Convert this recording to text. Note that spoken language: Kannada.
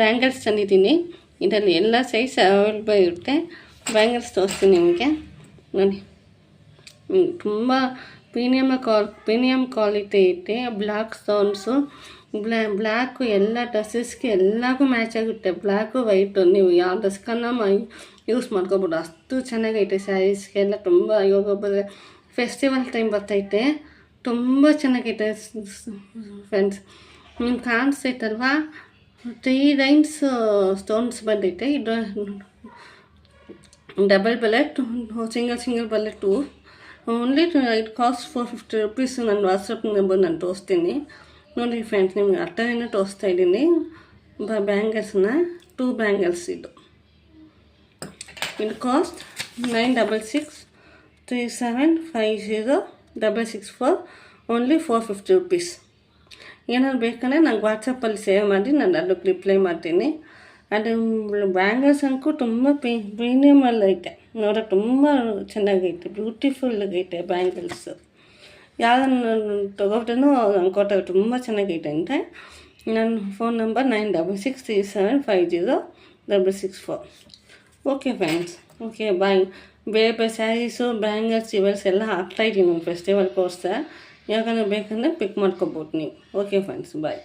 ಬ್ಯಾಂಗಲ್ಸ್ ತಂದಿದ್ದೀನಿ. ಇದರಲ್ಲಿ ಎಲ್ಲ ಸೈಜ್ ಅವೈಲೇಬಲ್ ಇರುತ್ತೆ. ಬ್ಯಾಂಗಲ್ಸ್ ತೋರಿಸ್ತೀನಿ ನಿಮಗೆ ನೋಡಿ. ತುಂಬ ಪ್ರೀಮಿಯಮ್ ಕ್ವಾಲಿಟಿ ಐತೆ. ಬ್ಲ್ಯಾಕ್ ಸ್ಟೋನ್ಸು, ಬ್ಲ್ಯಾಕು ಎಲ್ಲ ಡ್ರೆಸ್ಸಸ್ಗೆ ಎಲ್ಲರಿಗೂ ಮ್ಯಾಚ್ ಆಗುತ್ತೆ. ಬ್ಲ್ಯಾಕು ವೈಟು ನೀವು ಯಾವ ಡ್ರೆಸ್ಗಳನ್ನ ಯೂಸ್ ಮಾಡ್ಕೊಬೋದು, ಅಷ್ಟು ಚೆನ್ನಾಗೈತೆ. ಸ್ಯಾರೀಸ್ಗೆಲ್ಲ ತುಂಬ ಇವಾಗ ಫೆಸ್ಟಿವಲ್ ಟೈಮ್ ಬರ್ತೈತೆ, ತುಂಬ ಚೆನ್ನಾಗೈತೆ ಫ್ರೆಂಡ್ಸ್. ನಿಮ್ಗೆ ಕಾಣಿಸ್ತೈತಲ್ವಾ, 3 ಲೈನ್ಸ್ ಸ್ಟೋನ್ಸ್ ಬಂದೈತೆ. ಇದು double bullet, single bullet 2. Only it cost 450 rupees. ನನ್ನ ವಾಟ್ಸಪ್ ನಂಬರ್ ನಾನು ತೋರಿಸ್ತೀನಿ ನೋಡಿ ಫ್ರೆಂಡ್ಸ್. ನಿಮ್ಗೆ ಅರ್ಥನೇ ತೋರಿಸ್ತಾ ಇದ್ದೀನಿ. ಬ್ಯಾಂಗಲ್ಸ್ನ 2 ಬ್ಯಾಂಗಲ್ಸ್ ಇದು ಕಾಸ್ಟ್ 9637506664. Only 450 rupees. ಏನಾದ್ರು ಬೇಕಂದರೆ ನಂಗೆ ವಾಟ್ಸಪ್ಪಲ್ಲಿ ಸೇವ್ ಮಾಡಿ ನಾನು ಅದಕ್ಕೆ ರಿಪ್ಲೈ ಮಾಡ್ತೀನಿ. ಅದು ಬ್ಯಾಂಗಲ್ಸ್ ಅಂಕು ತುಂಬ ಪ್ರೀಮಿಯಮಲ್ಲಿ ಐತೆ, ನೋಡೋಕೆ ತುಂಬ ಚೆನ್ನಾಗೈತೆ, ಬ್ಯೂಟಿಫುಲ್ ಆಗೈತೆ ಬ್ಯಾಂಗಲ್ಸ್. ಯಾರನ್ನು ತೊಗೊಬಿಟ್ಟು ಅಂದ್ಕೊತಾರೆ ತುಂಬ ಚೆನ್ನಾಗೈತೆ ಅಂತ. ನನ್ನ phone number 9663750664. Okay friends, okay bye. ಬೇರೆ ಸ್ಯಾರೀಸು, ಬ್ಯಾಂಗಲ್ಸ್, ಜ್ಯುವೆಲ್ಸ್ ಎಲ್ಲ ಹಾಕ್ತಾಯಿದ್ದೀನಿ ನನ್ನ ಫೆಸ್ಟಿವಲ್ಗೋಸ್ಕರ. ಯಾಕಂದರೆ ಬೇಕಂದರೆ ಪಿಕ್ ಮಾಡ್ಕೊಬೋದು ನೀವು. ಓಕೆ ಫ್ರೆಂಡ್ಸ್, ಬಾಯ್.